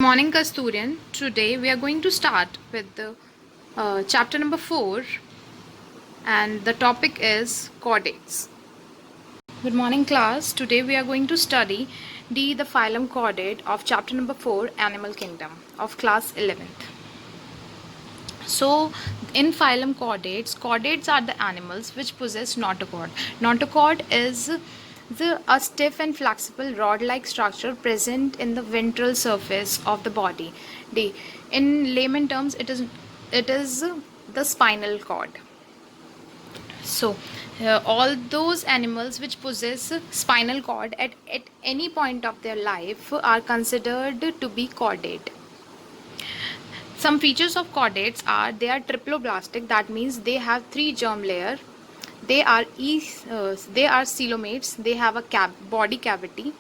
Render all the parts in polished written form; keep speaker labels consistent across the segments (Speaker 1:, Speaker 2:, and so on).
Speaker 1: Morning, Kasturian. Today we are going to start with the chapter number 4, and the topic is chordates. Good morning, class. Today we are going to study the phylum chordate of chapter number 4, Animal Kingdom, of class 11th. So, in phylum chordates are the animals which possess notochord. Notochord is a stiff and flexible rod-like structure present in the ventral surface of the body. In layman terms, it is the spinal cord. So, all those animals which possess spinal cord at any point of their life are considered to be chordate. Some features of chordates are they are triploblastic, that means they have three germ layer. They are coelomates. They have a body cavity.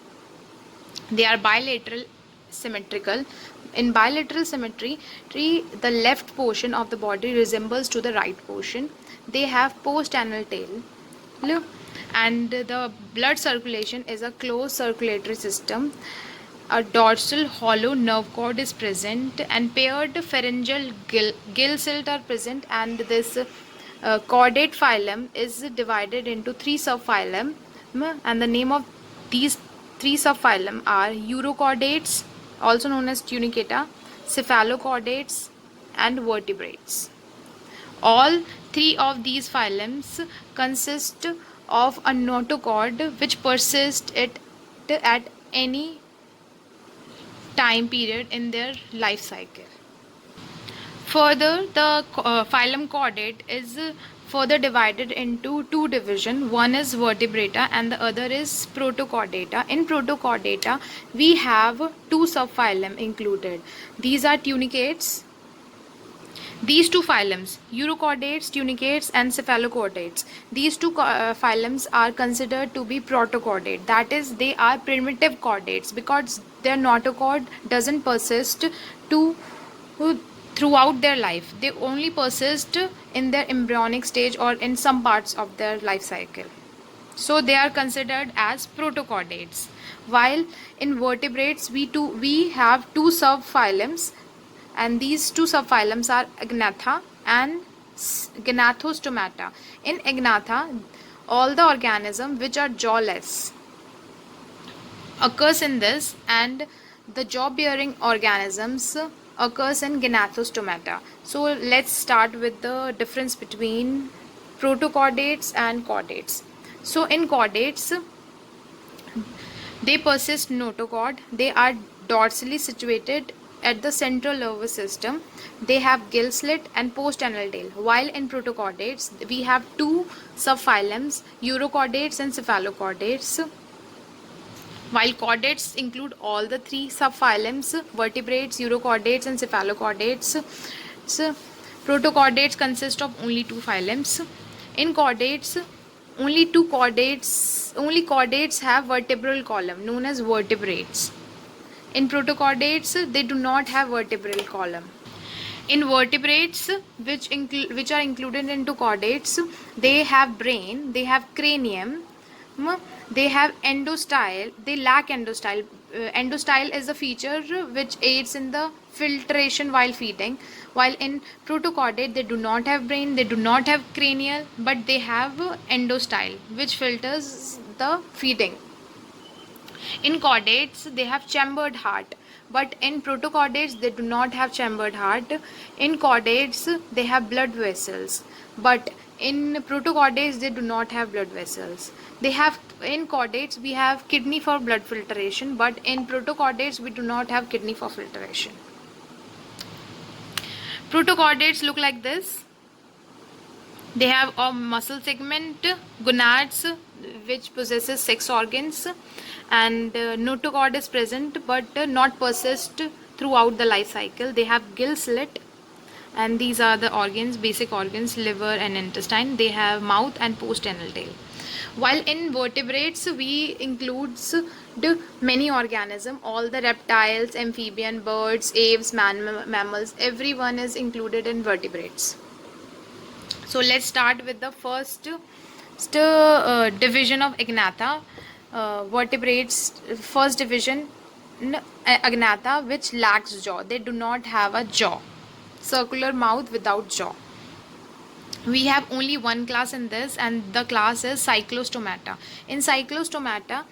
Speaker 1: They are bilateral symmetrical. In bilateral symmetry, the left portion of the body resembles to the right portion. They have post-anal tail, and the blood circulation is a closed circulatory system. A dorsal hollow nerve cord is present, and paired pharyngeal gill silt are present, and this chordate phylum is divided into three subphylum, and the name of these three subphylum are Urochordates, also known as Tunicata, Cephalochordates, and Vertebrates. All three of these phylums consist of a notochord which persists at any time period in their life cycle. Further, the phylum chordate is further divided into two divisions. One is vertebrata and the other is protochordata. In protochordata, we have two subphylum included. These are tunicates. These two phylums, Urochordates, tunicates, and cephalochordates, these two phylums are considered to be protochordate. That is, they are primitive chordates because their notochord doesn't persist throughout their life. They only persist in their embryonic stage or in some parts of their life cycle. So they are considered as protochordates. While in vertebrates, we have two subphylums, and these two subphylums are Agnatha and Gnathostomata. In Agnatha, all the organisms which are jawless occurs in this, and the jaw-bearing organisms occurs in Gnathostomata. So let's start with the difference between protochordates and chordates. So in chordates, they persist notochord. They are dorsally situated at the central nervous system. They have gill slit and post-anal tail. While in protochordates, we have two subphylums, Urochordates and Cephalochordates. While chordates include all the three subphylums, vertebrates, Urochordates, and Cephalochordates, protochordates consist of only two phylums. In chordates, only chordates have vertebral column known as vertebrates. In protochordates, they do not have vertebral column. In vertebrates, which are included into chordates, they have brain, they have cranium, they have endostyle, they lack endostyle. Endostyle is a feature which aids in the filtration while feeding. While in protochordate, they do not have brain, they do not have cranial, but they have endostyle which filters the feeding. In chordates, they have chambered heart, but in protochordates, they do not have chambered heart. In chordates, they have blood vessels, but in protochordates, they do not have blood vessels. They have, in chordates, we have kidney for blood filtration, but in protochordates, we do not have kidney for filtration. Protochordates look like this. They have a muscle segment, gonads, which possesses 6 organs, and notochord is present but not persist throughout the life cycle. They have gill slit, and these are the organs, basic organs, liver and intestine. They have mouth and post-anal tail. While in vertebrates, we includes many organisms, all the reptiles, amphibian, birds, aves, mammals, everyone is included in vertebrates. So let's start with the first division of Agnatha. Vertebrates, first division, agnatha, which lacks jaw. They do not have a jaw. Circular mouth without jaw. We have only one class in this, and the class is cyclostomata. In cyclostomata,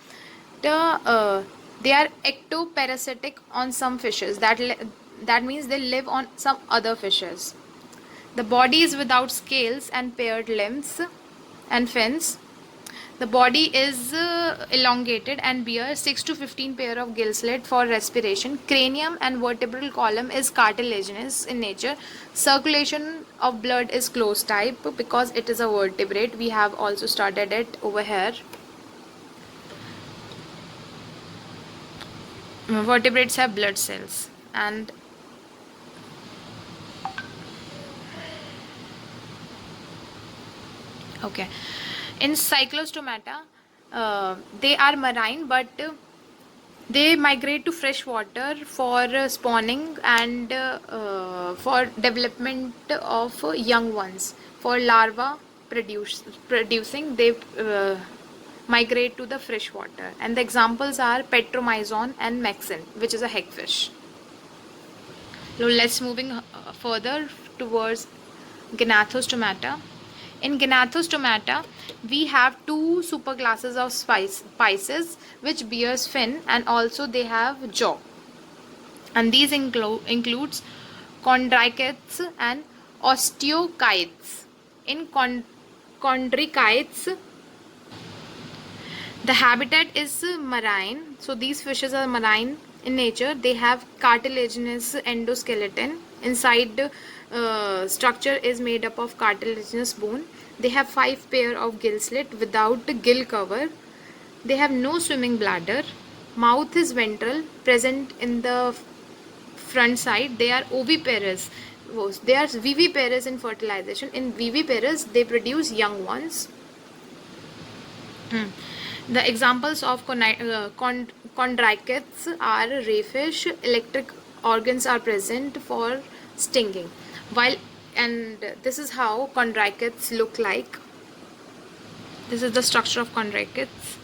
Speaker 1: they are ectoparasitic on some fishes. That means they live on some other fishes. The body is without scales and paired limbs and fins. The body is elongated and bears 6 to 15 pair of gill slit for respiration. Cranium and vertebral column is cartilaginous in nature. Circulation of blood is closed type because it is a vertebrate. We have also studied it over here. Vertebrates have blood cells, and okay, in cyclostomata, they are marine, but they migrate to fresh water for spawning and for development of young ones. For larva producing, they migrate to the fresh water. And the examples are Petromyzon and Mexin, which is a hagfish. So let's moving further towards Gnathostomata. In Gnathostomata, we have two superclasses of spices which bears fin, and also they have jaw. And these includes chondrichthyes and osteochites. In chondrichthyes, the habitat is marine, so these fishes are marine in nature. They have cartilaginous endoskeleton. Inside structure is made up of cartilaginous bone. They have 5 pair of gill slit without gill cover. They have no swimming bladder. Mouth is ventral, present in the front side. They are oviparous. They are viviparous in fertilization. In viviparous, they produce young ones. The examples of chondrichthyes are rayfish. Electric organs are present for stinging. And this is how chondrichthyes look like. This is the structure of chondrichthyes.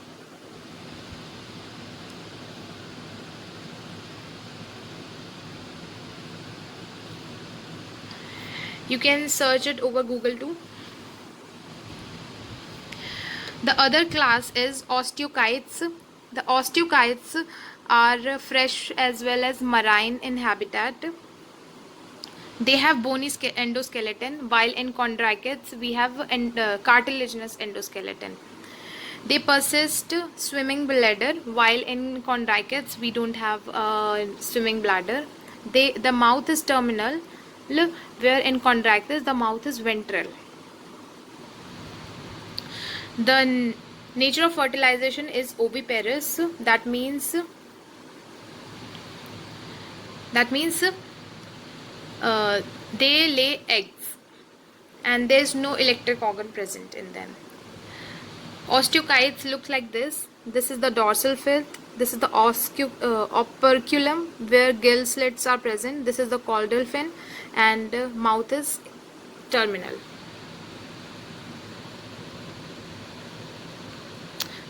Speaker 1: You can search it over Google too. The other class is osteochites. The osteochites are fresh as well as marine in habitat. They have bony endoskeleton, while in chondrichthyes we have cartilaginous endoskeleton. They persist swimming bladder, while in chondrichthyes we don't have a swimming bladder. The mouth is terminal, where in chondrichthyes the mouth is ventral. The nature of fertilization is oviparous. That means they lay eggs, and there is no electric organ present in them. Osteochites look like this. This is the dorsal fin. This is the operculum, where gill slits are present. This is the caudal fin, and mouth is terminal.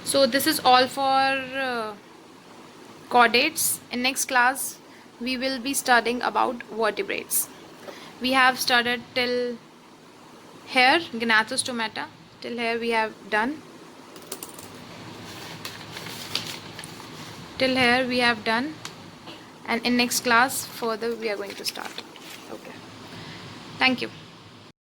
Speaker 1: So this is all for chordates. In next class we will be studying about vertebrates. We have studied till here Gnathostomata. Till here we have done. Till here we have done, and in next class further we are going to start. Okay. Thank you.